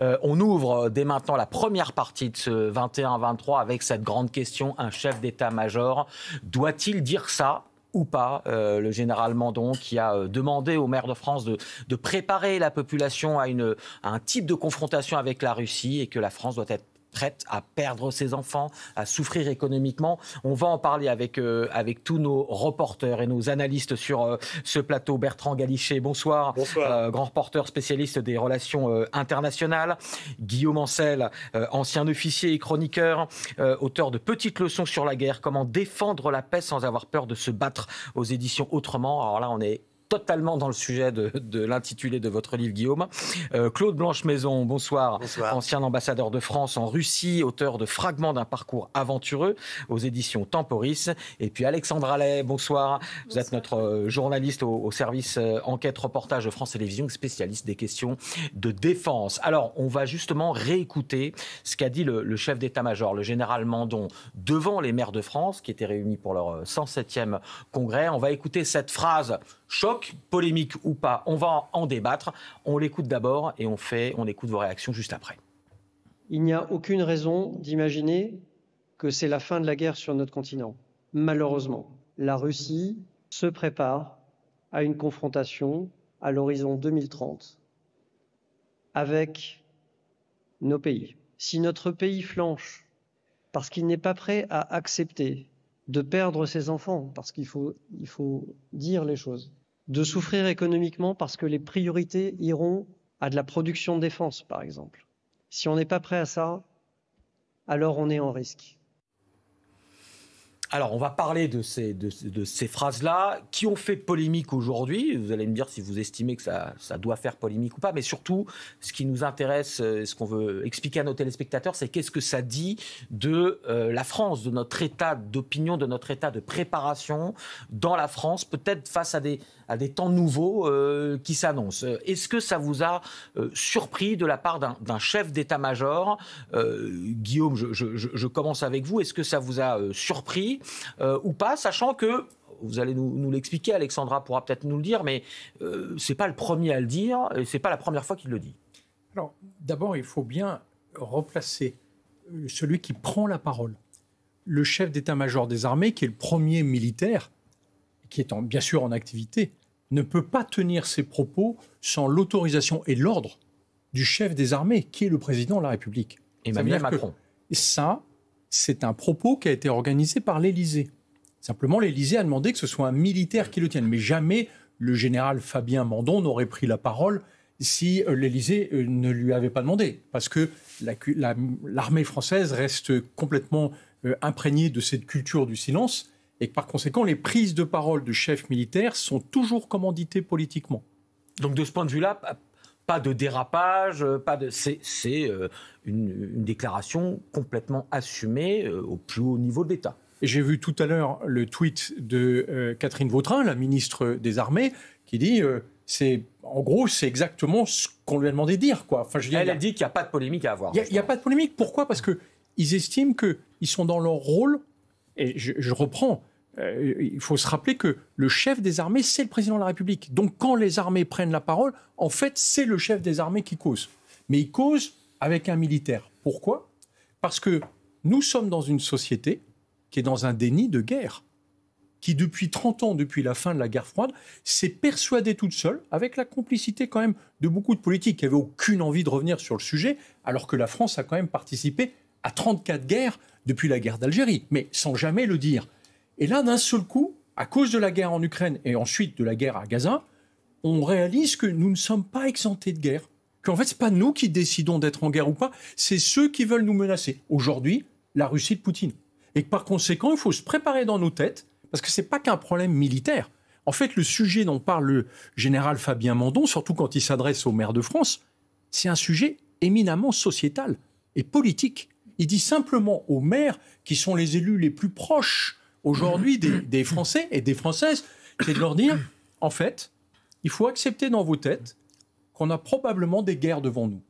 On ouvre dès maintenant la première partie de ce 21-23 avec cette grande question. Un chef d'état-major, doit-il dire ça ou pas, le général Mandon, qui a demandé au maire de France de préparer la population à un type de confrontation avec la Russie et que la France doit être prête à perdre ses enfants, à souffrir économiquement. On va en parler avec tous nos reporters et nos analystes sur ce plateau. Bertrand Galichet, bonsoir. Bonsoir. Grand reporter spécialiste des relations internationales. Guillaume Ancel, ancien officier et chroniqueur, auteur de Petites leçons sur la guerre, comment défendre la paix sans avoir peur de se battre, aux éditions Autrement. Alors là, on est totalement dans le sujet de l'intitulé de votre livre, Guillaume. Claude Blanche-Maison, bonsoir. Bonsoir. Ancien ambassadeur de France en Russie, auteur de Fragments d'un parcours aventureux aux éditions Temporis. Et puis Alexandre Allais, bonsoir. Vous êtes notre journaliste au service enquête reportage de France Télévisions, spécialiste des questions de défense. Alors, on va justement réécouter ce qu'a dit le chef d'état-major, le général Mandon, devant les maires de France, qui étaient réunis pour leur 107e congrès. On va écouter cette phrase. Choc, polémique ou pas, on va en débattre. On l'écoute d'abord et on écoute vos réactions juste après. Il n'y a aucune raison d'imaginer que c'est la fin de la guerre sur notre continent. Malheureusement, la Russie se prépare à une confrontation à l'horizon 2030 avec nos pays. Si notre pays flanche parce qu'il n'est pas prêt à accepter de perdre ses enfants, parce qu'il faut dire les choses, de souffrir économiquement parce que les priorités iront à de la production de défense, par exemple. Si on n'est pas prêt à ça, alors on est en risque. Alors, on va parler de ces phrases-là qui ont fait polémique aujourd'hui. Vous allez me dire si vous estimez que ça doit faire polémique ou pas. Mais surtout, ce qui nous intéresse, ce qu'on veut expliquer à nos téléspectateurs, c'est qu'est-ce que ça dit de la France, de notre état d'opinion, de notre état de préparation dans la France, peut-être face à des temps nouveaux qui s'annoncent. Est-ce que ça vous a surpris de la part d'un chef d'état-major Guillaume, je commence avec vous. Est-ce que ça vous a surpris ou pas, sachant que, vous allez nous l'expliquer, Alexandra pourra peut-être nous le dire, mais c'est pas le premier à le dire, et c'est pas la première fois qu'il le dit. Alors, d'abord, il faut bien replacer celui qui prend la parole. Le chef d'état-major des armées, qui est le premier militaire, qui est bien sûr en activité, ne peut pas tenir ses propos sans l'autorisation et l'ordre du chef des armées, qui est le président de la République. Emmanuel Macron. Ça, c'est un propos qui a été organisé par l'Élysée. Simplement, l'Élysée a demandé que ce soit un militaire qui le tienne. Mais jamais le général Fabien Mandon n'aurait pris la parole si l'Élysée ne lui avait pas demandé. Parce que l'armée française reste complètement imprégnée de cette culture du silence. Et que par conséquent, les prises de parole de chefs militaires sont toujours commanditées politiquement. Donc de ce point de vue-là, pas de dérapage, c'est une déclaration complètement assumée au plus haut niveau de l'État. Et j'ai vu tout à l'heure le tweet de Catherine Vautrin, la ministre des Armées, qui dit en gros, c'est exactement ce qu'on lui a demandé de dire, quoi. Enfin, Elle a dit qu'il n'y a pas de polémique à avoir. Il n'y a pas de polémique. Pourquoi ? Parce qu'ils estiment qu'ils sont dans leur rôle, et je reprends, il faut se rappeler que le chef des armées, c'est le président de la République. Donc quand les armées prennent la parole, en fait, c'est le chef des armées qui cause. Mais il cause avec un militaire. Pourquoi ? Parce que nous sommes dans une société qui est dans un déni de guerre, qui depuis 30 ans, depuis la fin de la guerre froide, s'est persuadée toute seule, avec la complicité quand même de beaucoup de politiques qui n'avaient aucune envie de revenir sur le sujet, alors que la France a quand même participé à 34 guerres depuis la guerre d'Algérie, mais sans jamais le dire. Et là, d'un seul coup, à cause de la guerre en Ukraine et ensuite de la guerre à Gaza, on réalise que nous ne sommes pas exemptés de guerre. Qu'en fait, ce n'est pas nous qui décidons d'être en guerre ou pas, c'est ceux qui veulent nous menacer. Aujourd'hui, la Russie de Poutine. Et que par conséquent, il faut se préparer dans nos têtes, parce que ce n'est pas qu'un problème militaire. En fait, le sujet dont parle le général Fabien Mandon, surtout quand il s'adresse aux maires de France, c'est un sujet éminemment sociétal et politique. Il dit simplement aux maires, qui sont les élus les plus proches aujourd'hui des Français et des Françaises, c'est de leur dire, en fait, il faut accepter dans vos têtes qu'on a probablement des guerres devant nous.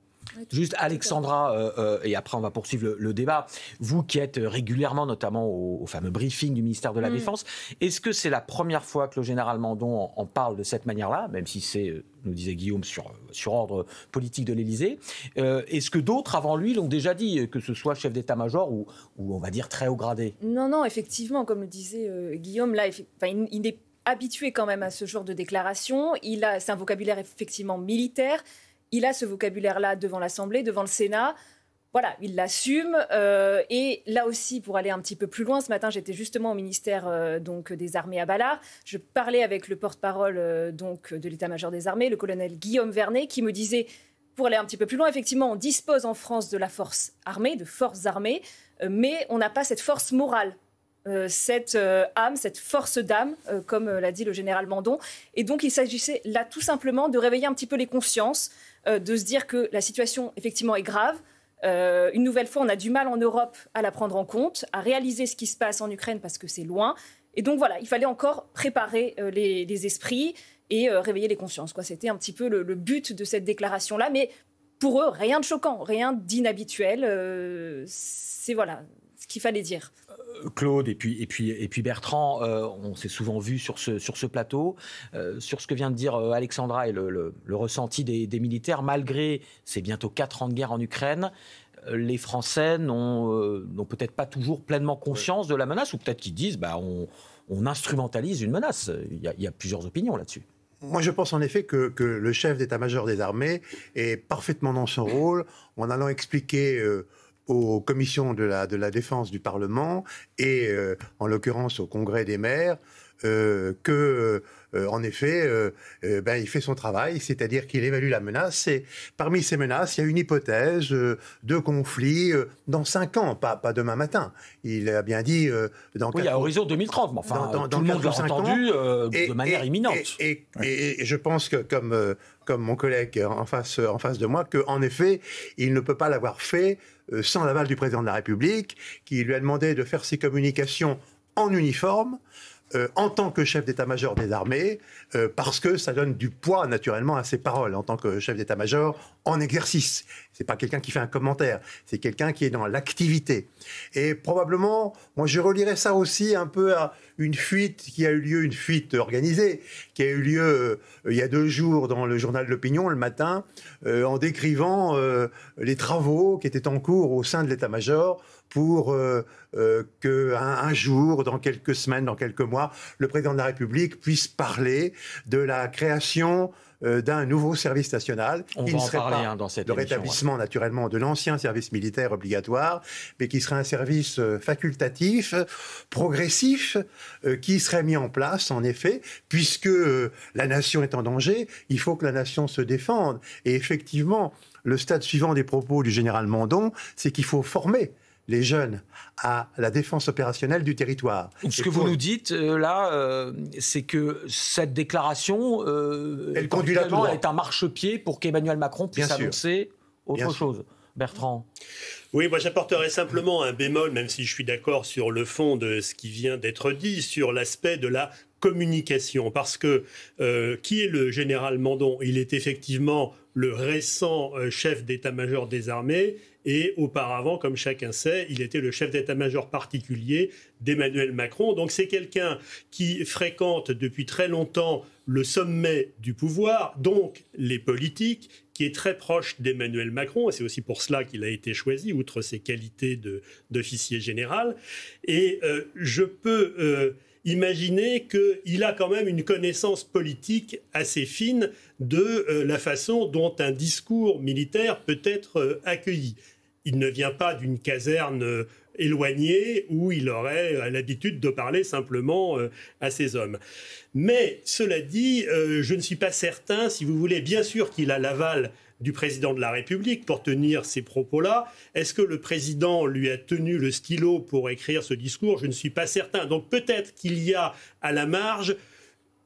Juste Alexandra, et après on va poursuivre le débat. Vous qui êtes régulièrement, notamment au fameux briefing du ministère de la Défense, est-ce que c'est la première fois que le général Mandon en parle de cette manière-là, même si c'est, nous disait Guillaume, sur ordre politique de l'Élysée? Est-ce que d'autres avant lui l'ont déjà dit, que ce soit chef d'état-major ou on va dire très haut gradé? Non, effectivement, comme le disait Guillaume, là, il est habitué quand même à ce genre de déclaration. C'est un vocabulaire effectivement militaire. Il a ce vocabulaire-là devant l'Assemblée, devant le Sénat. Voilà, il l'assume. Et là aussi, pour aller un petit peu plus loin, ce matin, j'étais justement au ministère donc, des Armées à Ballard. Je parlais avec le porte-parole donc, de l'état-major des Armées, le colonel Guillaume Vernet, qui me disait, pour aller un petit peu plus loin, effectivement, on dispose en France de la force armée, de forces armées, mais on n'a pas cette force morale. Cette âme, cette force d'âme, comme l'a dit le général Mandon. Et donc, il s'agissait là tout simplement de réveiller un petit peu les consciences, de se dire que la situation, effectivement, est grave. Une nouvelle fois, on a du mal en Europe à la prendre en compte, à réaliser ce qui se passe en Ukraine parce que c'est loin. Et donc, voilà, il fallait encore préparer les esprits et réveiller les consciences, quoi. C'était un petit peu le but de cette déclaration-là. Mais pour eux, rien de choquant, rien d'inhabituel. C'est voilà ce qu'il fallait dire. Claude et puis Bertrand, on s'est souvent vu sur ce plateau, sur ce que vient de dire Alexandra et le ressenti des militaires. Malgré ces bientôt 4 ans de guerre en Ukraine, les Français n'ont peut-être pas toujours pleinement conscience de la menace, ou peut-être qu'ils disent on instrumentalise une menace. Il y a plusieurs opinions là-dessus. Moi, je pense en effet que le chef d'état-major des armées est parfaitement dans son rôle en allant expliquer aux commissions de la défense du Parlement et en l'occurrence au Congrès des maires en effet, il fait son travail, c'est-à-dire qu'il évalue la menace. Et parmi ces menaces, il y a une hypothèse de conflit dans 5 ans, pas demain matin. Il a bien dit dans 4 ans. Oui, à horizon 2030, mais enfin, tout le monde l'a entendu de manière imminente. Et je pense que, comme mon collègue en face de moi, qu'en effet, il ne peut pas l'avoir fait sans l'aval du président de la République, qui lui a demandé de faire ses communications en uniforme, en tant que chef d'état-major des armées, parce que ça donne du poids naturellement à ses paroles en tant que chef d'état-major en exercice. C'est pas quelqu'un qui fait un commentaire, c'est quelqu'un qui est dans l'activité. Et probablement, moi je relirais ça aussi un peu à une fuite qui a eu lieu, une fuite organisée, qui a eu lieu il y a 2 jours dans le journal de l'Opinion le matin, en décrivant les travaux qui étaient en cours au sein de l'état-major pour qu'un jour, dans quelques semaines, dans quelques mois, le président de la République puisse parler de la création d'un nouveau service national. On va en parler dans cette émission. Le rétablissement, naturellement, de l'ancien service militaire obligatoire, mais qui serait un service facultatif, progressif, qui serait mis en place, en effet, puisque la nation est en danger, il faut que la nation se défende. Et effectivement, le stade suivant des propos du général Mandon, c'est qu'il faut former les jeunes à la défense opérationnelle du territoire. Ce que vous nous dites là, c'est que cette déclaration elle conduit est un marchepied pour qu'Emmanuel Macron puisse annoncer autre chose. Bertrand. Oui, moi j'apporterais simplement un bémol, même si je suis d'accord sur le fond de ce qui vient d'être dit, sur l'aspect de la communication. Parce que qui est le général Mandon? Il est effectivement le récent chef d'état-major des armées. Et auparavant, comme chacun sait, il était le chef d'état-major particulier d'Emmanuel Macron. Donc c'est quelqu'un qui fréquente depuis très longtemps le sommet du pouvoir, donc les politiques, qui est très proche d'Emmanuel Macron. Et c'est aussi pour cela qu'il a été choisi, outre ses qualités d'officier général. Et je peux imaginer qu'il a quand même une connaissance politique assez fine de la façon dont un discours militaire peut être accueilli. Il ne vient pas d'une caserne éloignée où il aurait l'habitude de parler simplement à ses hommes. Mais cela dit, je ne suis pas certain, si vous voulez, bien sûr qu'il a l'aval du président de la République pour tenir ces propos-là. Est-ce que le président lui a tenu le stylo pour écrire ce discours? Je ne suis pas certain. Donc peut-être qu'il y a à la marge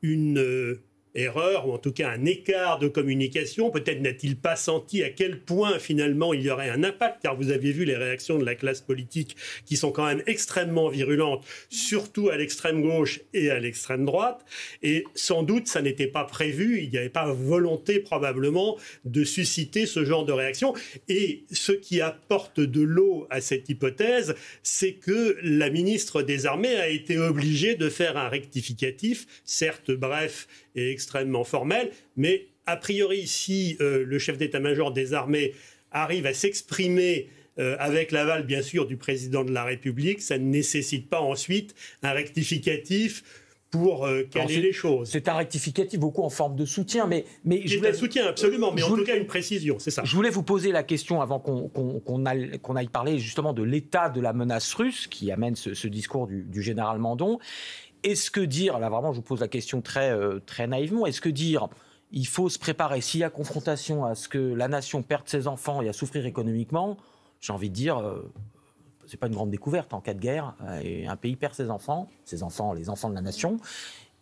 une erreur, ou en tout cas un écart de communication. Peut-être n'a-t-il pas senti à quel point finalement il y aurait un impact, car vous avez vu les réactions de la classe politique qui sont quand même extrêmement virulentes, surtout à l'extrême gauche et à l'extrême droite. Et sans doute, ça n'était pas prévu, il n'y avait pas volonté probablement de susciter ce genre de réaction. Et ce qui apporte de l'eau à cette hypothèse, c'est que la ministre des Armées a été obligée de faire un rectificatif, certes bref et extrêmement formel, mais a priori, si le chef d'état-major des armées arrive à s'exprimer avec l'aval, bien sûr, du président de la République, ça ne nécessite pas ensuite un rectificatif pour caler les choses. C'est un rectificatif beaucoup en forme de soutien, mais je voulais un soutien, absolument, mais en tout cas une précision, c'est ça. Je voulais vous poser la question avant qu'on aille parler justement de l'état de la menace russe qui amène ce discours du général Mandon. Est-ce que dire, là vraiment je vous pose la question très naïvement, est-ce que dire il faut se préparer s'il y a confrontation à ce que la nation perde ses enfants et à souffrir économiquement, j'ai envie de dire c'est pas une grande découverte en cas de guerre, et un pays perd ses enfants, les enfants de la nation,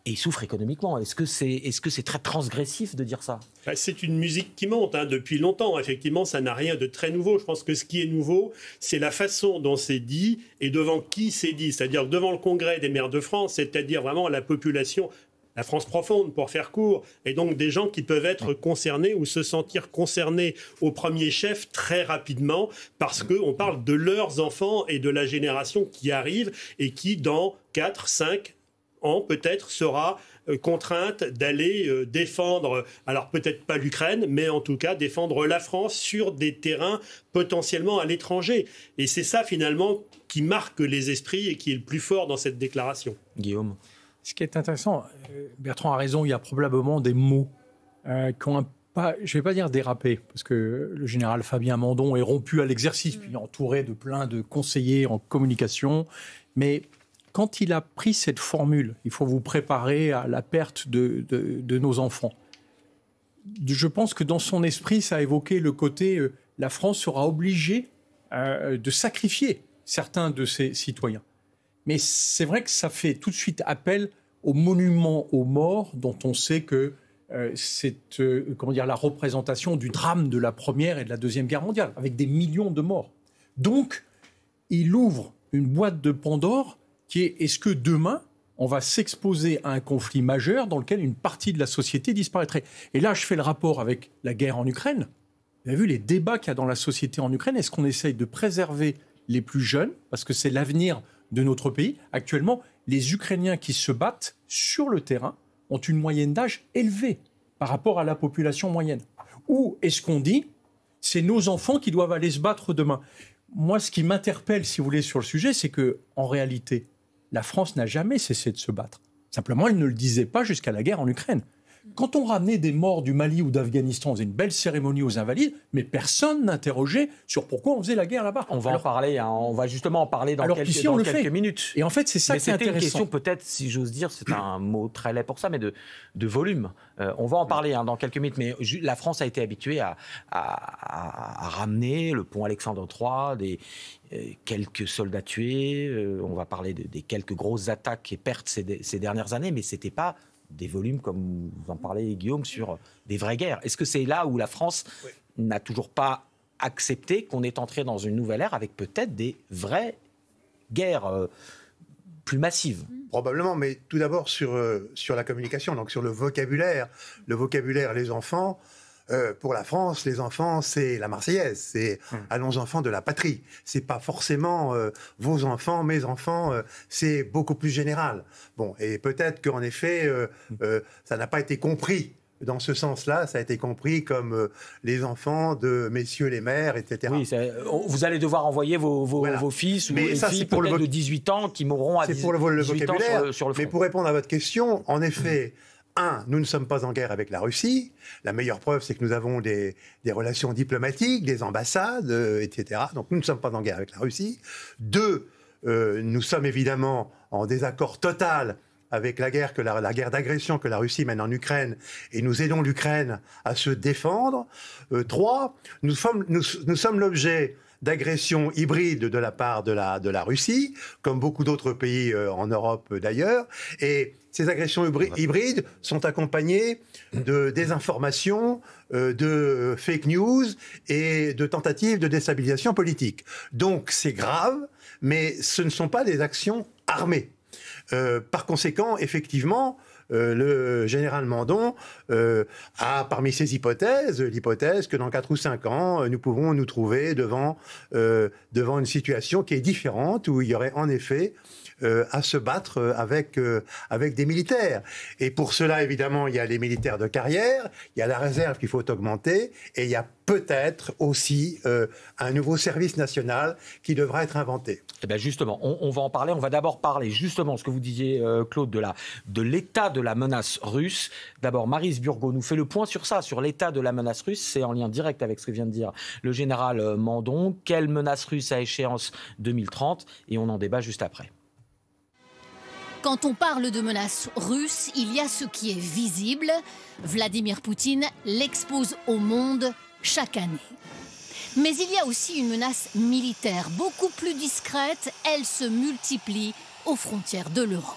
et ils souffrent économiquement. Est-ce que c'est très transgressif de dire ça ? C'est une musique qui monte depuis longtemps. Effectivement, ça n'a rien de très nouveau. Je pense que ce qui est nouveau, c'est la façon dont c'est dit et devant qui c'est dit. C'est-à-dire devant le Congrès des maires de France, c'est-à-dire vraiment la population, la France profonde, pour faire court, et donc des gens qui peuvent être concernés ou se sentir concernés au premier chef très rapidement, parce qu'on parle de leurs enfants et de la génération qui arrive et qui, dans 4, 5 ans, peut-être, sera contrainte d'aller défendre, alors peut-être pas l'Ukraine, mais en tout cas défendre la France sur des terrains potentiellement à l'étranger. Et c'est ça, finalement, qui marque les esprits et qui est le plus fort dans cette déclaration. Guillaume ? Ce qui est intéressant, Bertrand a raison, il y a probablement des mots qui ont je ne vais pas dire dérapé, parce que le général Fabien Mandon est rompu à l'exercice, puis entouré de plein de conseillers en communication. Mais quand il a pris cette formule, il faut vous préparer à la perte de nos enfants. Je pense que dans son esprit, ça a évoqué le côté la France sera obligée de sacrifier certains de ses citoyens. Mais c'est vrai que ça fait tout de suite appel au monument aux morts, dont on sait que c'est la représentation du drame de la Première et de la Deuxième Guerre mondiale, avec des millions de morts. Donc, il ouvre une boîte de Pandore qui est, est-ce que demain, on va s'exposer à un conflit majeur dans lequel une partie de la société disparaîtrait ? Et là, je fais le rapport avec la guerre en Ukraine. Vous avez vu les débats qu'il y a dans la société en Ukraine. Est-ce qu'on essaye de préserver les plus jeunes, parce que c'est l'avenir de notre pays? Actuellement, les Ukrainiens qui se battent sur le terrain ont une moyenne d'âge élevée par rapport à la population moyenne. Ou est-ce qu'on dit, c'est nos enfants qui doivent aller se battre demain? Moi, ce qui m'interpelle, si vous voulez, sur le sujet, c'est qu'en réalité, la France n'a jamais cessé de se battre. Simplement, elle ne le disait pas jusqu'à la guerre en Ukraine. Quand on ramenait des morts du Mali ou d'Afghanistan, on faisait une belle cérémonie aux Invalides, mais personne n'interrogeait sur pourquoi on faisait la guerre là-bas. On va en parler, on va justement en parler dans quelques minutes. Et en fait, c'est ça qui est intéressant. C'était une question, peut-être, si j'ose dire, c'est un mot très laid pour ça, mais de volume. On va en parler dans quelques minutes, mais la France a été habituée à ramener le pont Alexandre III, quelques soldats tués, on va parler des quelques grosses attaques et pertes ces dernières années, mais ce n'était pas des volumes, comme vous en parlez, Guillaume, sur des vraies guerres. Est-ce que c'est là où la France n'a toujours pas accepté qu'on est entré dans une nouvelle ère avec peut-être des vraies guerres plus massives? Probablement, mais tout d'abord sur la communication, donc sur le vocabulaire. Le vocabulaire, les enfants... pour la France, les enfants, c'est la Marseillaise, c'est allons enfants de la patrie. C'est pas forcément vos enfants, mes enfants, c'est beaucoup plus général. Bon, et peut-être qu'en effet, ça n'a pas été compris dans ce sens-là, ça a été compris comme les enfants de messieurs les maires, etc. Oui, vous allez devoir envoyer vos fils ou les filles pour de 18 ans qui mourront à 18 ans sur le front. Mais pour répondre à votre question, en effet... nous ne sommes pas en guerre avec la Russie. La meilleure preuve, c'est que nous avons des relations diplomatiques, des ambassades, etc. Donc, nous ne sommes pas en guerre avec la Russie. 2, nous sommes évidemment en désaccord total avec la guerre d'agression que la Russie mène en Ukraine, et nous aidons l'Ukraine à se défendre. 3, nous sommes l'objet d'agression hybride de la part de la Russie, comme beaucoup d'autres pays en Europe d'ailleurs. Et ces agressions hybrides sont accompagnées de désinformation, de fake news et de tentatives de déstabilisation politique. Donc c'est grave, mais ce ne sont pas des actions armées. Par conséquent, effectivement, le général Mandon a parmi ses hypothèses l'hypothèse que dans 4 ou 5 ans, nous pouvons nous trouver devant une situation qui est différente, où il y aurait en effet à se battre avec des militaires. Et pour cela, évidemment, il y a les militaires de carrière, il y a la réserve qu'il faut augmenter, et il y a peut-être aussi un nouveau service national qui devra être inventé. Eh bien justement, on va en parler. On va d'abord parler justement, ce que vous disiez, Claude, de l'état de la menace russe. D'abord, Maryse Burgot nous fait le point sur ça, sur l'état de la menace russe. C'est en lien direct avec ce que vient de dire le général Mandon. Quelle menace russe à échéance 2030 ? Et on en débat juste après. Quand on parle de menace russe, il y a ce qui est visible. Vladimir Poutine l'expose au monde chaque année. Mais il y a aussi une menace militaire, beaucoup plus discrète. Elle se multiplie aux frontières de l'Europe.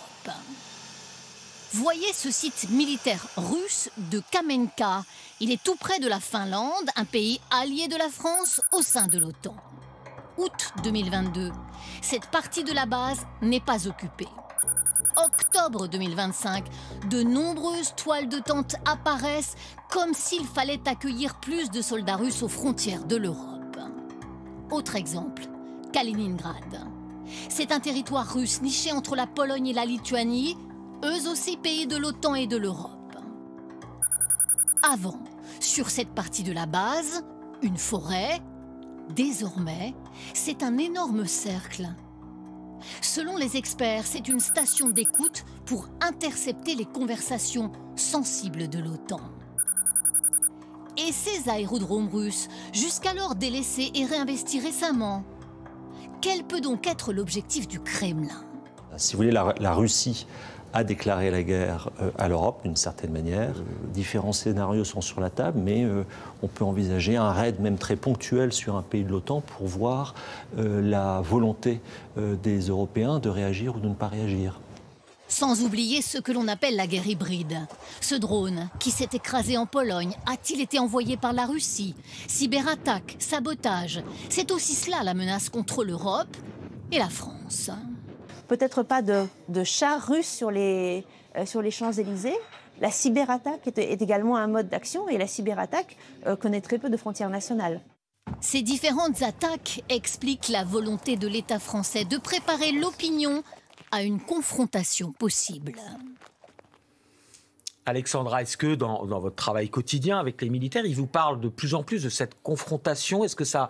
Voyez ce site militaire russe de Kamenka. Il est tout près de la Finlande, un pays allié de la France au sein de l'OTAN. Août 2022, cette partie de la base n'est pas occupée. Octobre 2025, de nombreuses toiles de tente apparaissent comme s'il fallait accueillir plus de soldats russes aux frontières de l'Europe. Autre exemple, Kaliningrad. C'est un territoire russe niché entre la Pologne et la Lituanie, eux aussi pays de l'OTAN et de l'Europe. Avant, sur cette partie de la base, une forêt. Désormais, c'est un énorme cercle. Selon les experts, c'est une station d'écoute pour intercepter les conversations sensibles de l'OTAN. Et ces aérodromes russes, jusqu'alors délaissés et réinvestis récemment, quel peut donc être l'objectif du Kremlin ? Si vous voulez, la Russie a déclaré la guerre à l'Europe d'une certaine manière. Différents scénarios sont sur la table, mais on peut envisager un raid même très ponctuel sur un pays de l'OTAN pour voir la volonté des Européens de réagir ou de ne pas réagir. Sans oublier ce que l'on appelle la guerre hybride. Ce drone qui s'est écrasé en Pologne, a-t-il été envoyé par la Russie ? Cyberattaque, sabotage, c'est aussi cela la menace contre l'Europe et la France. Peut-être pas de chars russes sur les Champs-Élysées. La cyberattaque est également un mode d'action et la cyberattaque connaît très peu de frontières nationales. Ces différentes attaques expliquent la volonté de l'État français de préparer l'opinion à une confrontation possible. Alexandra, est-ce que dans votre travail quotidien avec les militaires, ils vous parlent de plus en plus de cette confrontation ? Est-ce que ça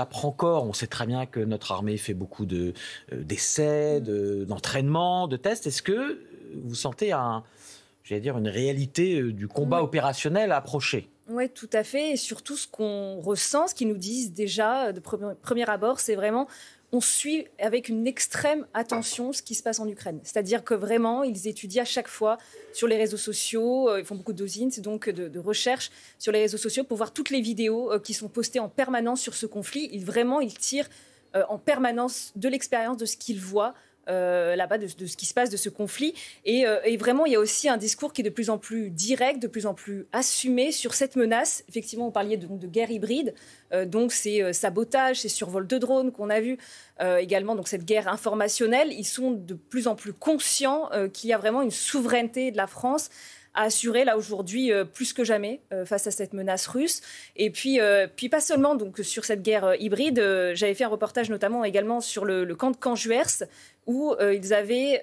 prend corps ? On sait très bien que notre armée fait beaucoup d'essais, d'entraînements, de tests. Est-ce que vous sentez une réalité du combat opérationnel approcher ? Oui, tout à fait. Et surtout, ce qu'on ressent, ce qu'ils nous disent déjà de premier abord, c'est vraiment... On suit avec une extrême attention ce qui se passe en Ukraine. C'est-à-dire que vraiment, ils étudient à chaque fois sur les réseaux sociaux, ils font beaucoup d'OSINT, donc de recherches sur les réseaux sociaux pour voir toutes les vidéos qui sont postées en permanence sur ce conflit. Ils tirent en permanence de l'expérience de ce qu'ils voient là-bas, de ce qui se passe, de ce conflit. Et vraiment, il y a aussi un discours qui est de plus en plus direct, de plus en plus assumé sur cette menace. Effectivement, vous parliez de guerre hybride. Donc, c'est sabotage, c'est survol de drones qu'on a vu. Également, donc, cette guerre informationnelle. Ils sont de plus en plus conscients qu'il y a vraiment une souveraineté de la France à assurer là aujourd'hui plus que jamais face à cette menace russe. Et puis pas seulement donc sur cette guerre hybride. J'avais fait un reportage notamment également sur le camp de Canjuers où ils avaient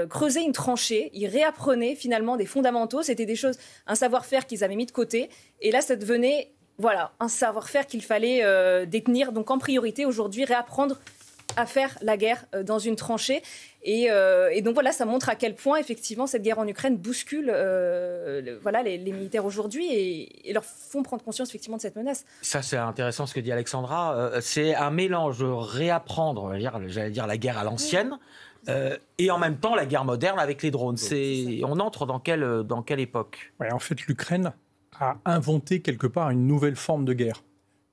creusé une tranchée. Ils réapprenaient finalement des fondamentaux. C'était des choses, un savoir-faire qu'ils avaient mis de côté. Et là, ça devenait un savoir-faire qu'il fallait détenir. Donc en priorité aujourd'hui, réapprendre à faire la guerre dans une tranchée. Et donc voilà, ça montre à quel point effectivement cette guerre en Ukraine bouscule les militaires aujourd'hui et leur font prendre conscience effectivement de cette menace. Ça, c'est intéressant ce que dit Alexandra. C'est un mélange de réapprendre, j'allais dire la guerre à l'ancienne, et en même temps la guerre moderne avec les drones. On entre dans quelle époque ? En fait, l'Ukraine a inventé quelque part une nouvelle forme de guerre.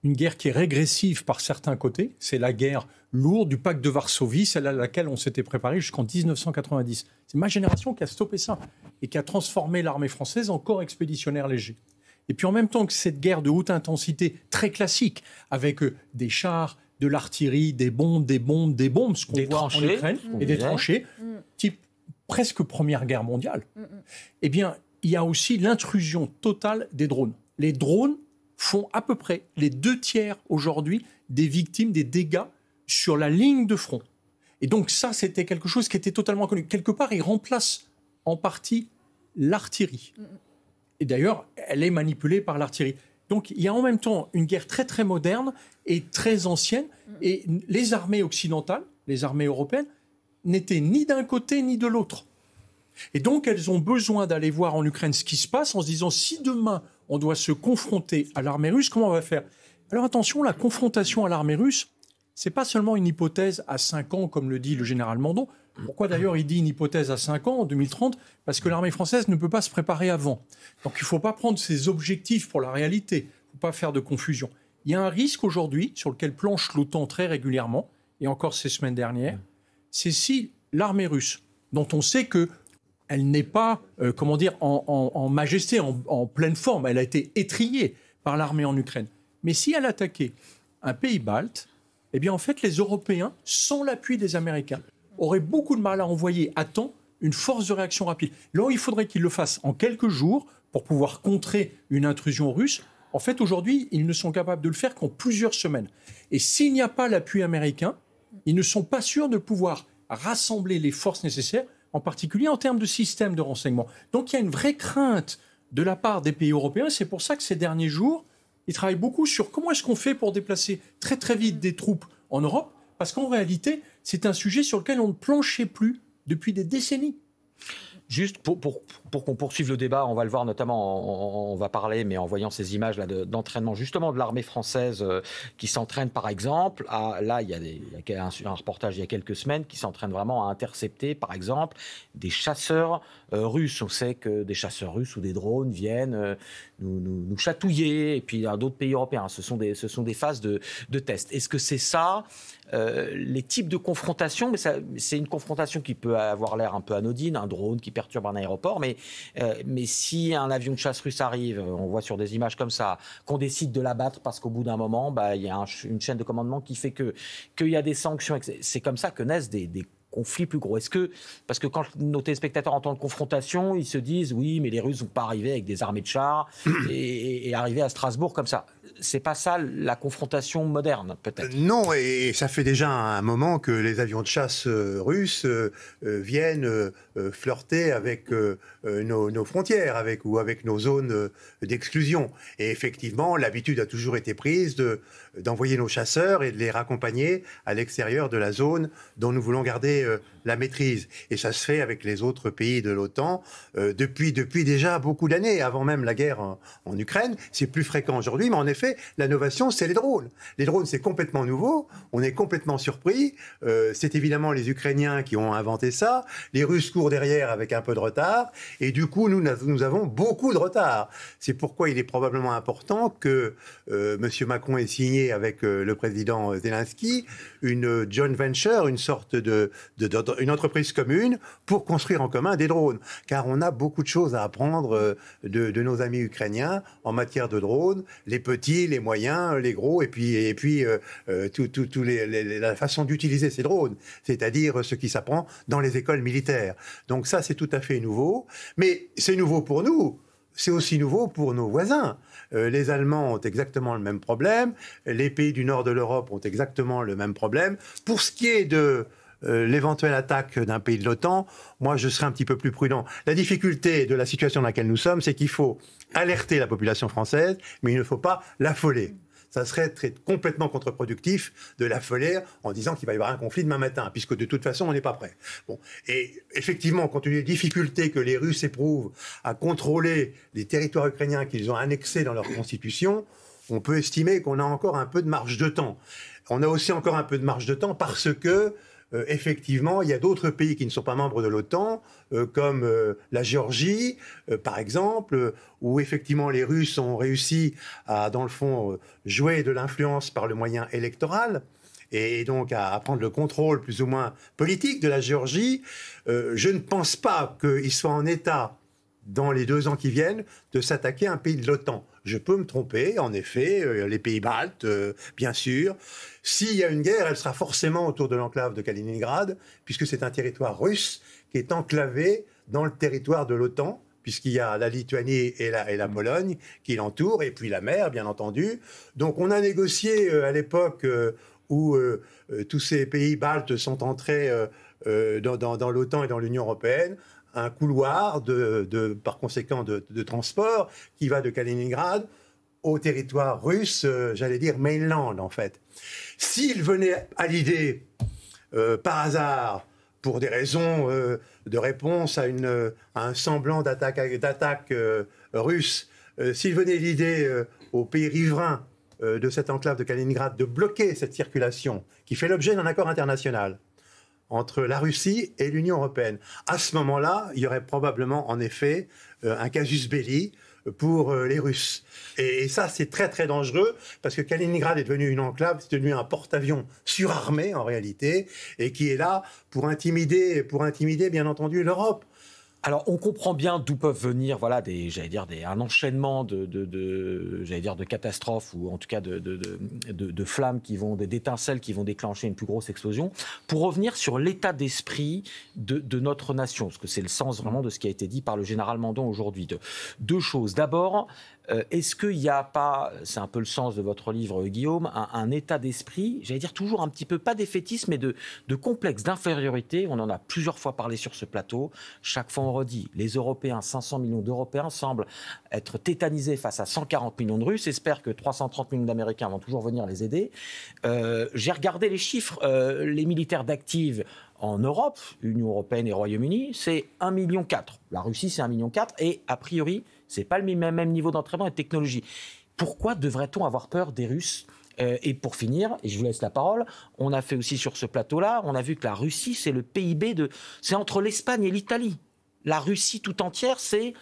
une guerre qui est régressive par certains côtés. C'est la guerre lourde du pacte de Varsovie, celle à laquelle on s'était préparé jusqu'en 1990. C'est ma génération qui a stoppé ça et qui a transformé l'armée française en corps expéditionnaire léger. Et puis en même temps que cette guerre de haute intensité très classique, avec des chars, de l'artillerie, des bombes, ce qu'on voit en Ukraine, et des tranchées, type presque Première Guerre mondiale, eh bien, il y a aussi l'intrusion totale des drones. Les drones font à peu près les 2/3 aujourd'hui des victimes, des dégâts sur la ligne de front. Et donc ça, c'était quelque chose qui était totalement connu. Quelque part, ils remplacent en partie l'artillerie. Et d'ailleurs, elle est manipulée par l'artillerie. Donc il y a en même temps une guerre très très moderne et très ancienne. Et les armées occidentales, les armées européennes, n'étaient ni d'un côté ni de l'autre. Et donc elles ont besoin d'aller voir en Ukraine ce qui se passe en se disant si demain on doit se confronter à l'armée russe, comment on va faire? Alors attention, la confrontation à l'armée russe, c'est pas seulement une hypothèse à 5 ans, comme le dit le général Mandon. Pourquoi d'ailleurs il dit une hypothèse à 5 ans, en 2030? Parce que l'armée française ne peut pas se préparer avant. Donc il ne faut pas prendre ses objectifs pour la réalité. Il ne faut pas faire de confusion. Il y a un risque aujourd'hui, sur lequel planche l'OTAN très régulièrement, et encore ces semaines dernières, c'est si l'armée russe, dont on sait qu'elle n'est pas, en majesté, en pleine forme, elle a été étrillée par l'armée en Ukraine. Mais si elle attaquait un pays balte, eh bien en fait les Européens, sans l'appui des Américains, auraient beaucoup de mal à envoyer à temps une force de réaction rapide. Là, il faudrait qu'ils le fassent en quelques jours pour pouvoir contrer une intrusion russe. En fait, aujourd'hui, ils ne sont capables de le faire qu'en plusieurs semaines. Et s'il n'y a pas l'appui américain, ils ne sont pas sûrs de pouvoir rassembler les forces nécessaires, en particulier en termes de système de renseignement. Donc il y a une vraie crainte de la part des pays européens. C'est pour ça que ces derniers jours, ils travaillent beaucoup sur comment est-ce qu'on fait pour déplacer très très vite des troupes en Europe, parce qu'en réalité, c'est un sujet sur lequel on ne planchait plus depuis des décennies. Juste pour qu'on poursuive le débat, on va le voir notamment, on va parler, mais en voyant ces images là d'entraînement justement de l'armée française qui s'entraîne par exemple, là il y a un reportage il y a quelques semaines qui s'entraîne vraiment à intercepter par exemple des chasseurs russes. On sait que des chasseurs russes ou des drones viennent nous chatouiller, et puis dans d'autres pays européens, ce sont des phases de test. Est-ce que c'est ça les types de confrontations? Mais c'est une confrontation qui peut avoir l'air un peu anodine, un drone qui perturbe un aéroport, mais si un avion de chasse russe arrive, on voit sur des images comme ça, qu'on décide de l'abattre parce qu'au bout d'un moment, il y a une chaîne de commandement qui fait qu'il y a des sanctions. C'est comme ça que naissent des conflits plus gros. Parce que quand nos téléspectateurs entendent confrontation, ils se disent oui, mais les Russes ne vont pas arriver avec des armées de chars et arriver à Strasbourg comme ça. C'est pas ça la confrontation moderne, peut-être. Non, et ça fait déjà un moment que les avions de chasse russes viennent flirter avec nos frontières, avec nos zones d'exclusion. Et effectivement, l'habitude a toujours été prise d'envoyer nos chasseurs et de les raccompagner à l'extérieur de la zone dont nous voulons garder la maîtrise. Et ça se fait avec les autres pays de l'OTAN depuis déjà beaucoup d'années, avant même la guerre en Ukraine. C'est plus fréquent aujourd'hui, mais en effet, la novation, c'est les drones. Les drones, c'est complètement nouveau. On est complètement surpris. C'est évidemment les Ukrainiens qui ont inventé ça. Les Russes courent derrière avec un peu de retard. Et du coup, nous avons beaucoup de retard. C'est pourquoi il est probablement important que M. Macron ait signé avec le président Zelensky une joint venture, une sorte une entreprise commune pour construire en commun des drones. Car on a beaucoup de choses à apprendre de nos amis ukrainiens en matière de drones, les petits, les moyens, les gros, et puis la façon d'utiliser ces drones, c'est-à-dire ce qui s'apprend dans les écoles militaires. Donc ça, c'est tout à fait nouveau. Mais c'est nouveau pour nous. C'est aussi nouveau pour nos voisins. Les Allemands ont exactement le même problème. Les pays du nord de l'Europe ont exactement le même problème. Pour ce qui est de l'éventuelle attaque d'un pays de l'OTAN, moi, je serais un petit peu plus prudent. La difficulté de la situation dans laquelle nous sommes, c'est qu'il faut alerter la population française, mais il ne faut pas l'affoler. Ça serait complètement contre-productif de l'affoler en disant qu'il va y avoir un conflit demain matin, puisque de toute façon, on n'est pas prêt. Bon. Et effectivement, compte tenu des difficultés que les Russes éprouvent à contrôler les territoires ukrainiens qu'ils ont annexés dans leur constitution, on peut estimer qu'on a encore un peu de marge de temps. On a aussi encore un peu de marge de temps parce que effectivement, il y a d'autres pays qui ne sont pas membres de l'OTAN, comme la Géorgie, par exemple, où effectivement les Russes ont réussi à, dans le fond, jouer de l'influence par le moyen électoral, et donc à prendre le contrôle plus ou moins politique de la Géorgie. Je ne pense pas qu'ils soient en état, dans les 2 ans qui viennent, de s'attaquer à un pays de l'OTAN. Je peux me tromper, en effet, les pays baltes, bien sûr. S'il y a une guerre, elle sera forcément autour de l'enclave de Kaliningrad, puisque c'est un territoire russe qui est enclavé dans le territoire de l'OTAN, puisqu'il y a la Lituanie et la Pologne qui l'entourent, et puis la mer, bien entendu. Donc on a négocié à l'époque où tous ces pays baltes sont entrés dans l'OTAN et dans l'Union européenne, un couloir par conséquent de transport qui va de Kaliningrad au territoire russe, j'allais dire mainland en fait. S'il venait à l'idée, par hasard, pour des raisons de réponse à un semblant d'attaque russe, s'il venait l'idée aux pays riverains de cette enclave de Kaliningrad de bloquer cette circulation qui fait l'objet d'un accord international entre la Russie et l'Union européenne. À ce moment-là, il y aurait probablement, en effet, un casus belli pour les Russes. Et ça, c'est très, très dangereux, parce que Kaliningrad est devenu une enclave, c'est devenu un porte-avions surarmé, en réalité, et qui est là pour intimider bien entendu, l'Europe. Alors, on comprend bien d'où peuvent venir, voilà, un enchaînement de catastrophes, ou en tout cas de flammes d'étincelles qui vont déclencher une plus grosse explosion. Pour revenir sur l'état d'esprit de notre nation, parce que c'est le sens vraiment de ce qui a été dit par le général Mandon aujourd'hui. 2 choses. D'abord, est-ce qu'il n'y a pas, c'est un peu le sens de votre livre, Guillaume, un état d'esprit, j'allais dire toujours un petit peu, pas défaitiste, mais de complexe d'infériorité. On en a plusieurs fois parlé sur ce plateau. Chaque fois, on redit, les Européens, 500 millions d'Européens semblent être tétanisés face à 140 millions de Russes. Espèrent que 330 millions d'Américains vont toujours venir les aider. J'ai regardé les chiffres. Les militaires d'active en Europe, Union européenne et Royaume-Uni, c'est 1,4 million. La Russie, c'est 1,4 million. Et a priori, ce n'est pas le même niveau d'entraînement et de technologie. Pourquoi devrait-on avoir peur des Russes ? Et pour finir, et je vous laisse la parole, on a fait aussi sur ce plateau-là, on a vu que la Russie, c'est le PIB c'est entre l'Espagne et l'Italie. La Russie tout entière, c'est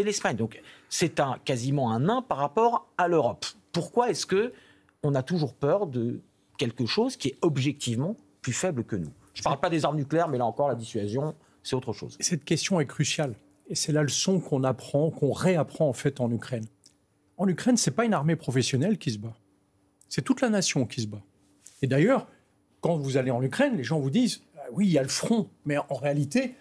l'Espagne. Donc c'est quasiment un nain par rapport à l'Europe. Pourquoi est-ce qu'on a toujours peur de quelque chose qui est objectivement plus faible que nous ? Je ne parle pas des armes nucléaires, mais là encore, la dissuasion, c'est autre chose. Cette question est cruciale. Et c'est la leçon qu'on apprend, qu'on réapprend en fait en Ukraine. En Ukraine, ce n'est pas une armée professionnelle qui se bat. C'est toute la nation qui se bat. Et d'ailleurs, quand vous allez en Ukraine, les gens vous disent « oui, il y a le front », mais en réalité,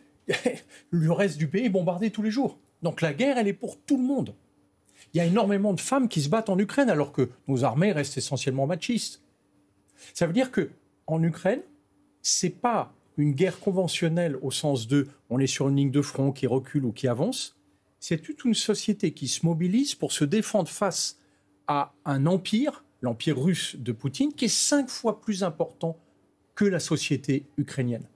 le reste du pays est bombardé tous les jours. Donc la guerre, elle est pour tout le monde. Il y a énormément de femmes qui se battent en Ukraine, alors que nos armées restent essentiellement machistes. Ça veut dire qu'en Ukraine, ce n'est pas une guerre conventionnelle au sens de on est sur une ligne de front qui recule ou qui avance. C'est toute une société qui se mobilise pour se défendre face à un empire, l'empire russe de Poutine, qui est 5 fois plus important que la société ukrainienne.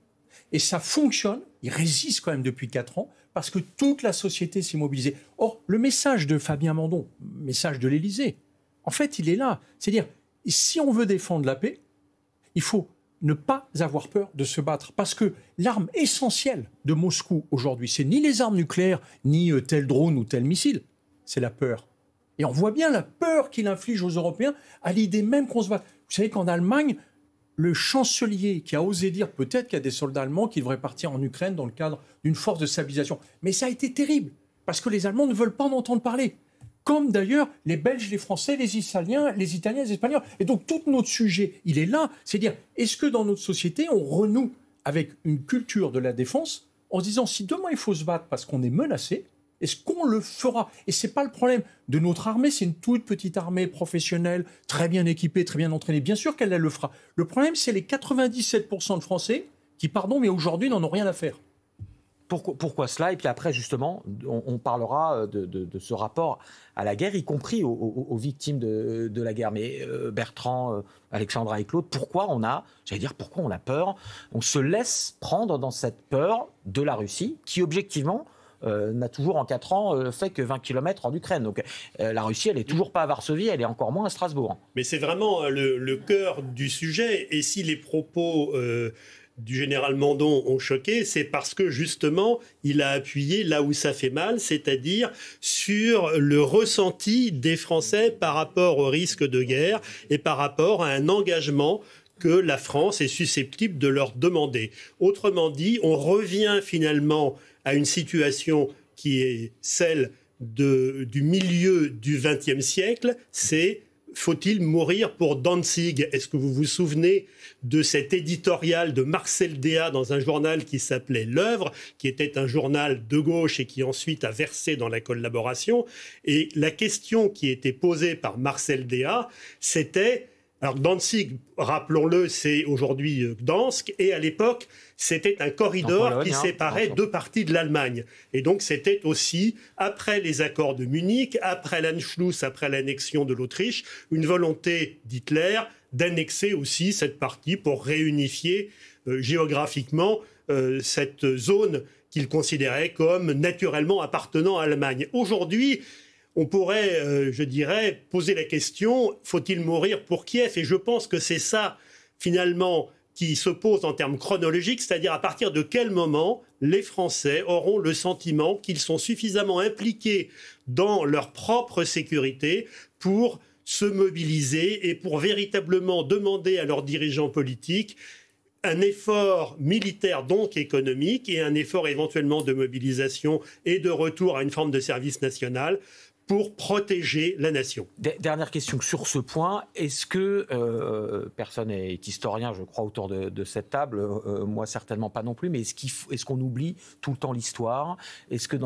Et ça fonctionne, il résiste quand même depuis 4 ans, parce que toute la société s'est mobilisée. Or, le message de Fabien Mandon, message de l'Élysée, en fait, il est là. C'est-à-dire, si on veut défendre la paix, il faut ne pas avoir peur de se battre. Parce que l'arme essentielle de Moscou aujourd'hui, c'est ni les armes nucléaires, ni tel drone ou tel missile, c'est la peur. Et on voit bien la peur qu'il inflige aux Européens à l'idée même qu'on se batte. Vous savez qu'en Allemagne, le chancelier qui a osé dire peut-être qu'il y a des soldats allemands qui devraient partir en Ukraine dans le cadre d'une force de stabilisation. Mais ça a été terrible, parce que les Allemands ne veulent pas en entendre parler. Comme d'ailleurs les Belges, les Français, les Italiens, les Espagnols. Et donc tout notre sujet, il est là. C'est-à-dire, est-ce que dans notre société, on renoue avec une culture de la défense en se disant, si demain il faut se battre parce qu'on est menacé, est-ce qu'on le fera ? Et ce n'est pas le problème de notre armée, c'est une toute petite armée professionnelle, très bien équipée, très bien entraînée. Bien sûr qu'elle le fera. Le problème, c'est les 97% de Français qui, pardon, mais aujourd'hui n'en ont rien à faire. Pourquoi cela ? Et puis après, justement, on parlera de ce rapport à la guerre, y compris aux victimes de la guerre. Mais Bertrand, Alexandra et Claude, pourquoi on a peur ? On se laisse prendre dans cette peur de la Russie, qui objectivement n'a toujours en 4 ans fait que 20 km en Ukraine. Donc la Russie, elle n'est toujours pas à Varsovie, elle est encore moins à Strasbourg. Mais c'est vraiment le cœur du sujet. Et si les propos du général Mandon ont choqué, c'est parce que justement, il a appuyé là où ça fait mal, c'est-à-dire sur le ressenti des Français par rapport au risque de guerre et par rapport à un engagement que la France est susceptible de leur demander. Autrement dit, on revient finalement à une situation qui est celle du milieu du XXe siècle, c'est faut-il mourir pour Danzig? Est-ce que vous vous souvenez de cet éditorial de Marcel Déat dans un journal qui s'appelait L'Œuvre, qui était un journal de gauche et qui ensuite a versé dans la collaboration? Et la question qui était posée par Marcel Déat, c'était... Alors Danzig, rappelons-le, c'est aujourd'hui Gdansk, et à l'époque, c'était un corridor qui séparait deux parties de l'Allemagne. Et donc c'était aussi, après les accords de Munich, après l'Anschluss, après l'annexion de l'Autriche, une volonté d'Hitler d'annexer aussi cette partie pour réunifier géographiquement cette zone qu'il considérait comme naturellement appartenant à l'Allemagne. Aujourd'hui, on pourrait, je dirais, poser la question, faut-il mourir pour Kiev? Et je pense que c'est ça, finalement, qui se pose en termes chronologiques, c'est-à-dire à partir de quel moment les Français auront le sentiment qu'ils sont suffisamment impliqués dans leur propre sécurité pour se mobiliser et pour véritablement demander à leurs dirigeants politiques un effort militaire, donc économique, et un effort éventuellement de mobilisation et de retour à une forme de service national pour protéger la nation. Dernière question sur ce point. Est-ce que, personne n'est historien, je crois, autour de cette table, moi certainement pas non plus, mais est-ce qu'on oublie tout le temps l'histoire? Est-ce que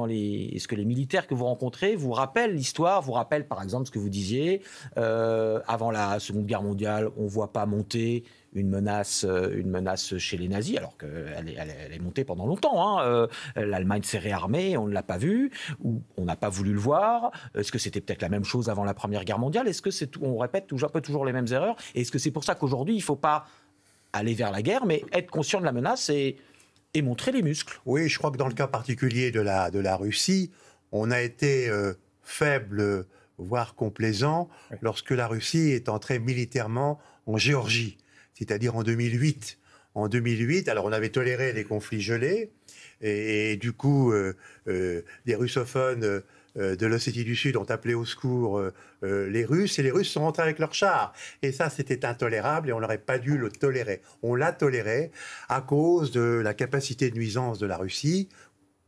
les militaires que vous rencontrez vous rappellent l'histoire, vous rappellent par exemple ce que vous disiez, avant la Seconde Guerre mondiale, on ne voit pas monter une menace chez les nazis, alors qu'elle est montée pendant longtemps. L'Allemagne s'est réarmée, on ne l'a pas vu, ou on n'a pas voulu le voir. Est-ce que c'était peut-être la même chose avant la Première Guerre mondiale? Est-ce que on répète toujours les mêmes erreurs? Et est-ce que c'est pour ça qu'aujourd'hui, il ne faut pas aller vers la guerre, mais être conscient de la menace et montrer les muscles? Oui, je crois que dans le cas particulier de la Russie, on a été faible, voire complaisant, lorsque la Russie est entrée militairement en Géorgie, c'est-à-dire en 2008. En 2008, alors on avait toléré les conflits gelés, et du coup, des russophones de l'Ossétie du Sud ont appelé au secours les Russes, et les Russes sont rentrés avec leurs chars. Et ça, c'était intolérable, et on n'aurait pas dû le tolérer. On l'a toléré à cause de la capacité de nuisance de la Russie,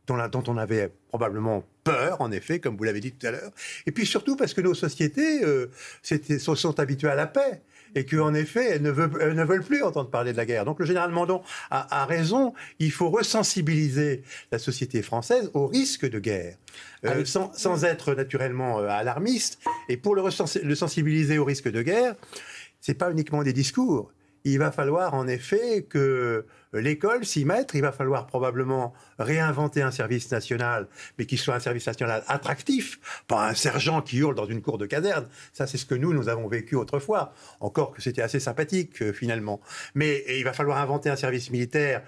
dont on avait probablement peur, en effet, comme vous l'avez dit tout à l'heure. Et puis surtout parce que nos sociétés sont habituées à la paix. Et qu'en effet, elles ne veulent plus entendre parler de la guerre. Donc le général Mandon a raison, il faut resensibiliser la société française au risque de guerre, sans être naturellement alarmiste. Et pour le sensibiliser au risque de guerre, ce n'est pas uniquement des discours. Il va falloir en effet que l'école s'y mette, il va falloir probablement réinventer un service national, mais qui soit un service national attractif, pas un sergent qui hurle dans une cour de caserne. Ça, c'est ce que nous avons vécu autrefois, encore que c'était assez sympathique finalement. Mais il va falloir inventer un service militaire,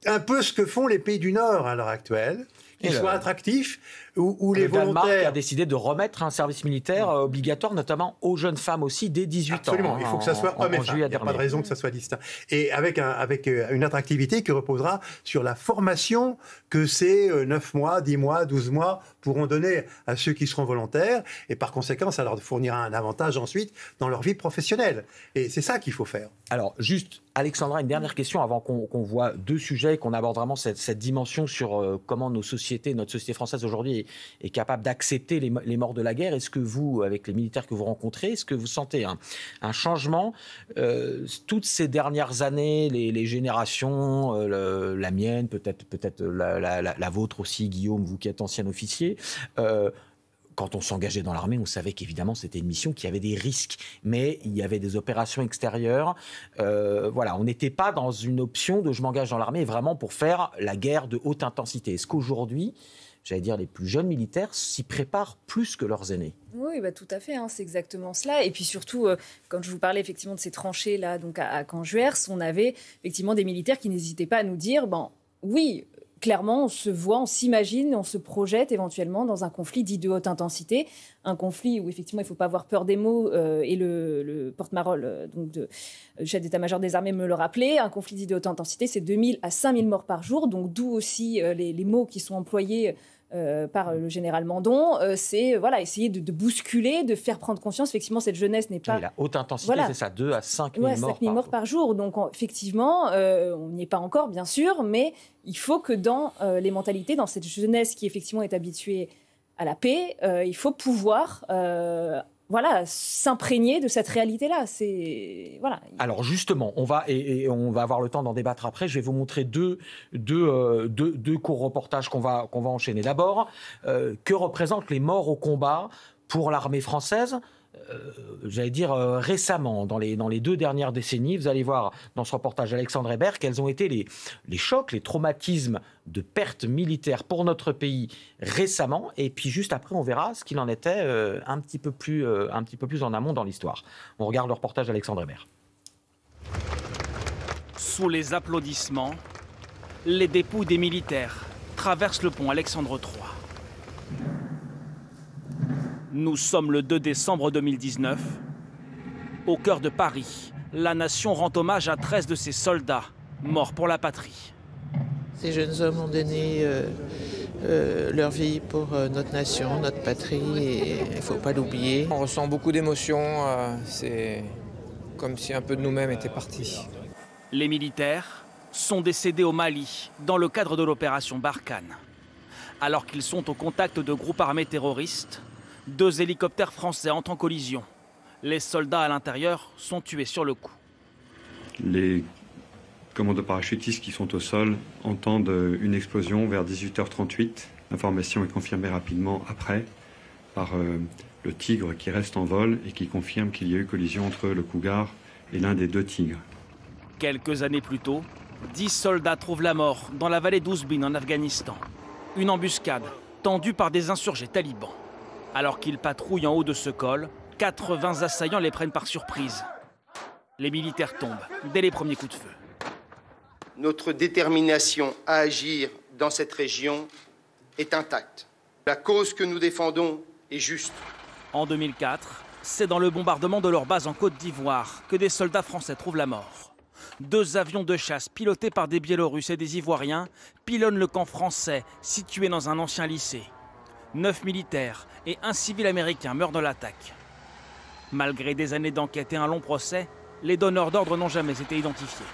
un peu ce que font les pays du Nord à l'heure actuelle, qui soit attractif, où les volontaires... Le Danemark a décidé de remettre un service militaire obligatoire, notamment aux jeunes femmes aussi, dès 18 ans. Absolument, il faut que ça soit homme et femme, il n'y a pas de raison que ça soit distinct. Et avec une attractivité qui reposera sur la formation que ces 9 mois, 10 mois, 12 mois pourront donner à ceux qui seront volontaires, et par conséquent, ça leur fournira un avantage ensuite dans leur vie professionnelle. Et c'est ça qu'il faut faire. Alors, juste, Alexandra, une dernière question avant qu'on voit deux sujets, qu'on aborde vraiment cette dimension sur comment notre société française aujourd'hui est capable d'accepter les morts de la guerre. Est-ce que vous, avec les militaires que vous rencontrez, est-ce que vous sentez un changement toutes ces dernières années, les générations, la mienne, peut-être la vôtre aussi, Guillaume, vous qui êtes ancien officier, quand on s'engageait dans l'armée, on savait qu'évidemment, c'était une mission qui avait des risques. Mais il y avait des opérations extérieures. On n'était pas dans une option de je m'engage dans l'armée vraiment pour faire la guerre de haute intensité. Est-ce qu'aujourd'hui, j'allais dire, les plus jeunes militaires s'y préparent plus que leurs aînés? Oui, tout à fait, c'est exactement cela. Et puis surtout, quand je vous parlais effectivement de ces tranchées-là, donc à Caen-Juers, on avait effectivement des militaires qui n'hésitaient pas à nous dire, oui, clairement, on se voit, on s'imagine, on se projette éventuellement dans un conflit dit de haute intensité, un conflit où effectivement il ne faut pas avoir peur des mots, et le porte-parole du chef d'état-major des armées me le rappelait, un conflit dit de haute intensité, c'est 2000 à 5000 morts par jour, donc d'où aussi les mots qui sont employés par le général Mandon, c'est essayer de bousculer, de faire prendre conscience. Effectivement, cette jeunesse n'est pas... Oui, la haute intensité, c'est ça, 2 à 5 000 morts par jour. Donc, effectivement, on n'y est pas encore, bien sûr, mais il faut que dans les mentalités, dans cette jeunesse qui, effectivement, est habituée à la paix, il faut pouvoir... s'imprégner de cette réalité-là. Alors justement, on va avoir le temps d'en débattre après. Je vais vous montrer deux courts reportages qu'on va enchaîner. D'abord, que représentent les morts au combat pour l'armée française ? Récemment, dans les 2 dernières décennies. Vous allez voir dans ce reportage d'Alexandre Hébert quels ont été les chocs, les traumatismes de pertes militaires pour notre pays récemment. Et puis juste après, on verra ce qu'il en était un petit peu plus en amont dans l'histoire. On regarde le reportage d'Alexandre Hébert. Sous les applaudissements, les dépouilles des militaires traversent le pont Alexandre III. Nous sommes le 2 décembre 2019. Au cœur de Paris, la nation rend hommage à 13 de ses soldats morts pour la patrie. Ces jeunes hommes ont donné leur vie pour notre nation, notre patrie, et il ne faut pas l'oublier. On ressent beaucoup d'émotions, c'est comme si un peu de nous-mêmes était parti. Les militaires sont décédés au Mali dans le cadre de l'opération Barkhane. Alors qu'ils sont au contact de groupes armés terroristes, 2 hélicoptères français entrent en collision. Les soldats à l'intérieur sont tués sur le coup. Les commandos parachutistes qui sont au sol entendent une explosion vers 18h38. L'information est confirmée rapidement après par le Tigre qui reste en vol et qui confirme qu'il y a eu collision entre le Cougar et l'un des 2 Tigres. Quelques années plus tôt, 10 soldats trouvent la mort dans la vallée d'Ouzbin en Afghanistan. Une embuscade tendue par des insurgés talibans. Alors qu'ils patrouillent en haut de ce col, 80 assaillants les prennent par surprise. Les militaires tombent dès les premiers coups de feu. Notre détermination à agir dans cette région est intacte. La cause que nous défendons est juste. En 2004, c'est dans le bombardement de leur base en Côte d'Ivoire que des soldats français trouvent la mort. 2 avions de chasse pilotés par des Biélorusses et des Ivoiriens pilonnent le camp français situé dans un ancien lycée. 9 militaires et 1 civil américain meurent dans l'attaque. Malgré des années d'enquête et un long procès, les donneurs d'ordre n'ont jamais été identifiés.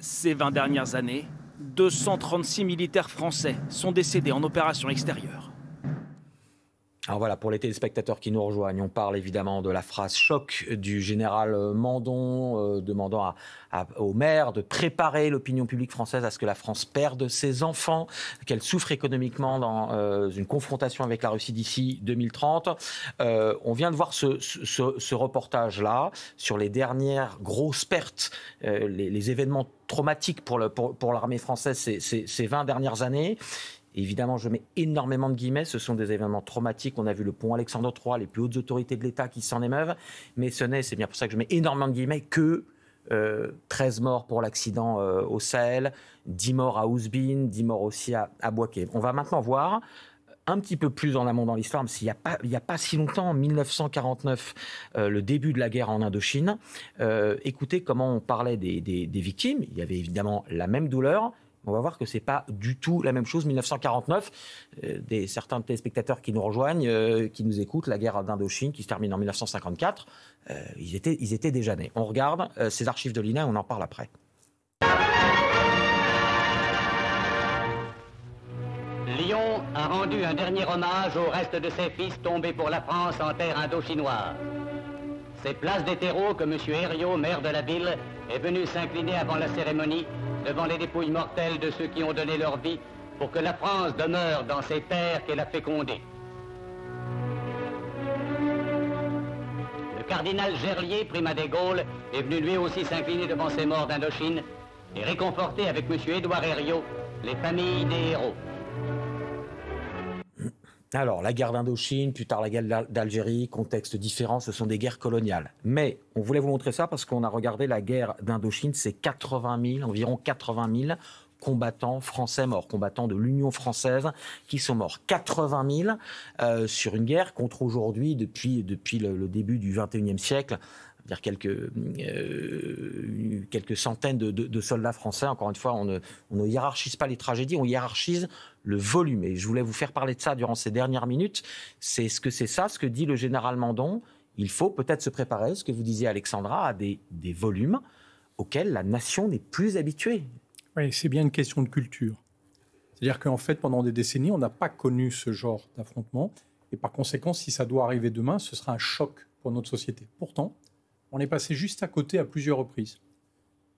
Ces 20 dernières années, 236 militaires français sont décédés en opération extérieure. Alors voilà, pour les téléspectateurs qui nous rejoignent, on parle évidemment de la phrase choc du général Mandon demandant au maire de préparer l'opinion publique française à ce que la France perde ses enfants, qu'elle souffre économiquement dans une confrontation avec la Russie d'ici 2030. On vient de voir ce reportage-là sur les dernières grosses pertes, les événements traumatiques pour l'armée française ces 20 dernières années. Évidemment, je mets énormément de guillemets, ce sont des événements traumatiques. On a vu le pont Alexandre III, les plus hautes autorités de l'État qui s'en émeuvent. Mais ce n'est, c'est bien pour ça que je mets énormément de guillemets, que 13 morts pour l'accident au Sahel, 10 morts à Ouzbin, 10 morts aussi à Bouaké. On va maintenant voir un petit peu plus en amont dans l'histoire, mais il n'y a pas si longtemps, en 1949, le début de la guerre en Indochine. Écoutez comment on parlait des victimes. Il y avait évidemment la même douleur. On va voir que ce n'est pas du tout la même chose. 1949, certains téléspectateurs qui nous rejoignent, qui nous écoutent, la guerre d'Indochine qui se termine en 1954, ils étaient déjà nés. On regarde ces archives de l'INA et on en parle après. Lyon a rendu un dernier hommage au reste de ses fils tombés pour la France en terre indochinoise. C'est place des terreaux que M. Herriot, maire de la ville, est venu s'incliner avant la cérémonie devant les dépouilles mortelles de ceux qui ont donné leur vie pour que la France demeure dans ces terres qu'elle a fécondées. Le cardinal Gerlier, primat des Gaules, est venu lui aussi s'incliner devant ces morts d'Indochine et réconforter avec M. Édouard Herriot les familles des héros. Alors, la guerre d'Indochine, plus tard la guerre d'Algérie, contexte différent, ce sont des guerres coloniales. Mais on voulait vous montrer ça parce qu'on a regardé la guerre d'Indochine, c'est environ 80 000 combattants français morts, combattants de l'Union française qui sont morts. 80 000 sur une guerre contre aujourd'hui, depuis le début du XXIe siècle, dire quelques centaines de soldats français. Encore une fois, on ne hiérarchise pas les tragédies, on hiérarchise le volume. Et je voulais vous faire parler de ça durant ces dernières minutes. C'est ce que dit le général Mandon. Il faut peut-être se préparer, ce que vous disiez Alexandra, à des volumes auxquels la nation n'est plus habituée. Oui, c'est bien une question de culture. C'est-à-dire qu'en fait, pendant des décennies, on n'a pas connu ce genre d'affrontement. Et par conséquent, si ça doit arriver demain, ce sera un choc pour notre société. Pourtant, on est passé juste à côté à plusieurs reprises.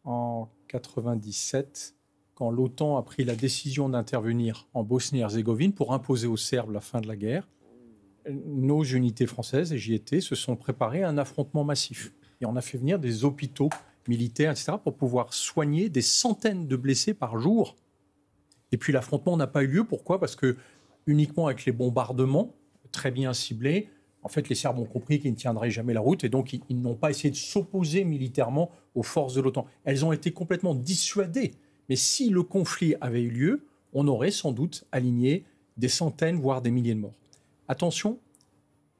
En 1997, quand l'OTAN a pris la décision d'intervenir en Bosnie-Herzégovine pour imposer aux Serbes la fin de la guerre, nos unités françaises, et j'y étais, se sont préparées à un affrontement massif. Et on a fait venir des hôpitaux militaires, etc., pour pouvoir soigner des centaines de blessés par jour. Et puis l'affrontement n'a pas eu lieu. Pourquoi ? Parce que uniquement avec les bombardements, très bien ciblés, en fait, les Serbes ont compris qu'ils ne tiendraient jamais la route et donc ils n'ont pas essayé de s'opposer militairement aux forces de l'OTAN. Elles ont été complètement dissuadées. Mais si le conflit avait eu lieu, on aurait sans doute aligné des centaines, voire des milliers de morts. Attention,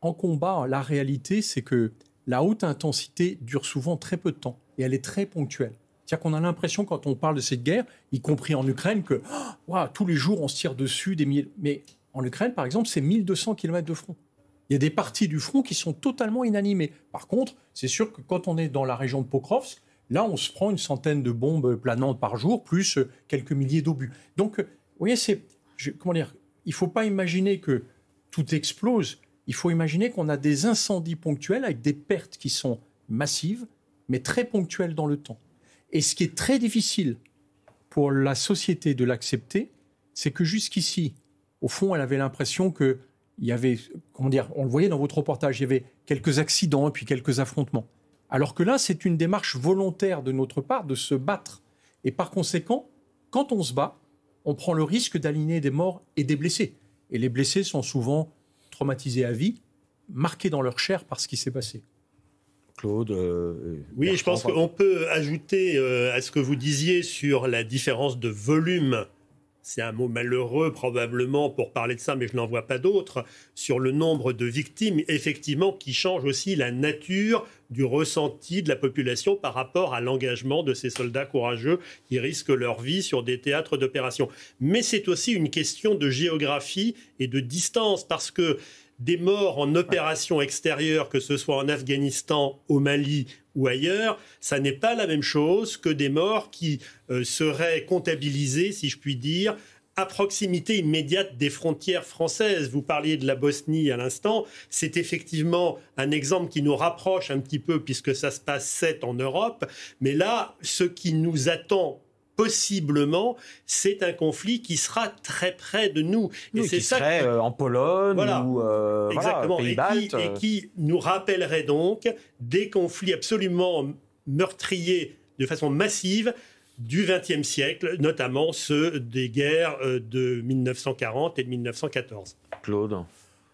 en combat, la réalité, c'est que la haute intensité dure souvent très peu de temps et elle est très ponctuelle. C'est-à-dire qu'on a l'impression, quand on parle de cette guerre, y compris en Ukraine, que tous les jours, on se tire dessus des milliers. Mais en Ukraine, par exemple, c'est 1200 km de front. Il y a des parties du front qui sont totalement inanimées. Par contre, c'est sûr que quand on est dans la région de Pokrovsk, là, on se prend une centaine de bombes planantes par jour, plus quelques milliers d'obus. Donc, vous voyez, il ne faut pas imaginer que tout explose. Il faut imaginer qu'on a des incendies ponctuels avec des pertes qui sont massives, mais très ponctuelles dans le temps. Et ce qui est très difficile pour la société de l'accepter, c'est que jusqu'ici, au fond, elle avait l'impression que il y avait, on le voyait dans votre reportage, il y avait quelques accidents et puis quelques affrontements. Alors que là, c'est une démarche volontaire de notre part de se battre. Et par conséquent, quand on se bat, on prend le risque d'aligner des morts et des blessés. Et les blessés sont souvent traumatisés à vie, marqués dans leur chair par ce qui s'est passé. Claude oui, je pense qu'on peut ajouter à ce que vous disiez sur la différence de volume. C'est un mot malheureux probablement pour parler de ça, mais je n'en vois pas d'autres, sur le nombre de victimes, effectivement, qui change aussi la nature du ressenti de la population par rapport à l'engagement de ces soldats courageux qui risquent leur vie sur des théâtres d'opération. Mais c'est aussi une question de géographie et de distance, parce que des morts en opération extérieure, que ce soit en Afghanistan, au Mali ou ailleurs, ça n'est pas la même chose que des morts qui seraient comptabilisés, si je puis dire, à proximité immédiate des frontières françaises. Vous parliez de la Bosnie à l'instant, c'est effectivement un exemple qui nous rapproche un petit peu puisque ça se passe en Europe, mais là, ce qui nous attend possiblement, c'est un conflit qui sera très près de nous. Et c'est qui ça serait en Pologne ou exactement, Pays-Baltes. Et qui nous rappellerait donc des conflits absolument meurtriers de façon massive du XXe siècle, notamment ceux des guerres de 1940 et de 1914. Claude ?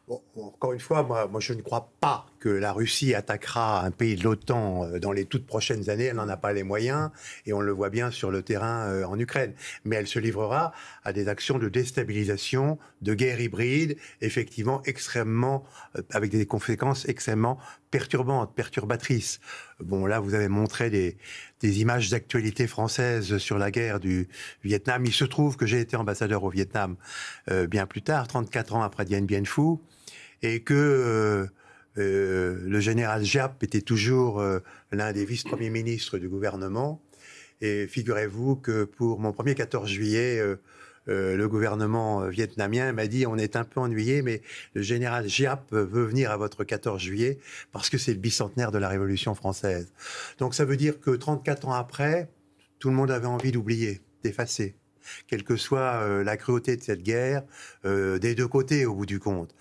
Bon, encore une fois, moi, je ne crois pas que la Russie attaquera un pays de l'OTAN dans les toutes prochaines années. Elle n'en a pas les moyens et on le voit bien sur le terrain en Ukraine. Mais elle se livrera à des actions de déstabilisation, de guerre hybride, effectivement extrêmement, avec des conséquences extrêmement perturbantes, perturbatrices. Bon, là, vous avez montré des images d'actualité française sur la guerre du Vietnam. Il se trouve que j'ai été ambassadeur au Vietnam bien plus tard, 34 ans après Dien Bien Phu, et que le général Giap était toujours l'un des vice-premiers ministres du gouvernement. Et figurez-vous que pour mon premier 14 juillet, le gouvernement vietnamien m'a dit « On est un peu ennuyé, mais le général Giap veut venir à votre 14 juillet parce que c'est le bicentenaire de la Révolution française. » Donc ça veut dire que 34 ans après, tout le monde avait envie d'oublier, d'effacer. Quelle que soit la cruauté de cette guerre, des deux côtés au bout du compte.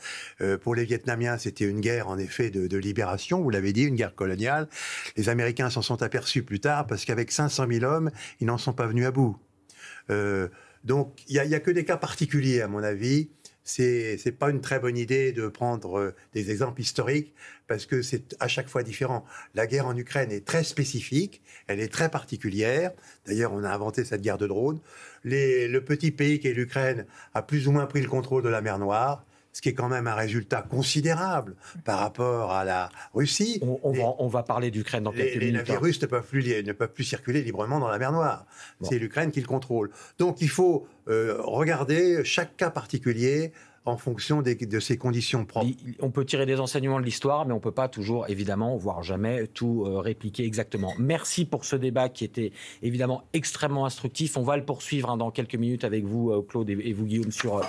Pour les Vietnamiens, c'était une guerre en effet de libération, vous l'avez dit, une guerre coloniale. Les Américains s'en sont aperçus plus tard parce qu'avec 500 000 hommes, ils n'en sont pas venus à bout. Donc il n'y a que des cas particuliers, à mon avis. c'est pas une très bonne idée de prendre des exemples historiques parce que c'est à chaque fois différent. La guerre en Ukraine est très spécifique, elle est très particulière. D'ailleurs, on a inventé cette guerre de drones. Le petit pays qu'est l'Ukraine a plus ou moins pris le contrôle de la mer Noire, ce qui est quand même un résultat considérable par rapport à la Russie. On va parler d'Ukraine dans quelques minutes. Les navires russes ne peuvent plus circuler librement dans la mer Noire. Bon. C'est l'Ukraine qui le contrôle. Donc il faut regarder chaque cas particulier en fonction de ses conditions propres. On peut tirer des enseignements de l'histoire, mais on ne peut pas toujours, évidemment, voire jamais, tout répliquer exactement. Merci pour ce débat qui était évidemment extrêmement instructif. On va le poursuivre dans quelques minutes avec vous, Claude, et vous, Guillaume, sur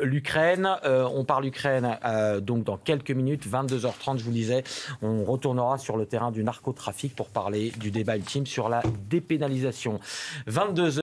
l'Ukraine. On parle Ukraine donc dans quelques minutes, 22h30, je vous le disais. On retournera sur le terrain du narcotrafic pour parler du débat ultime sur la dépénalisation. 22h.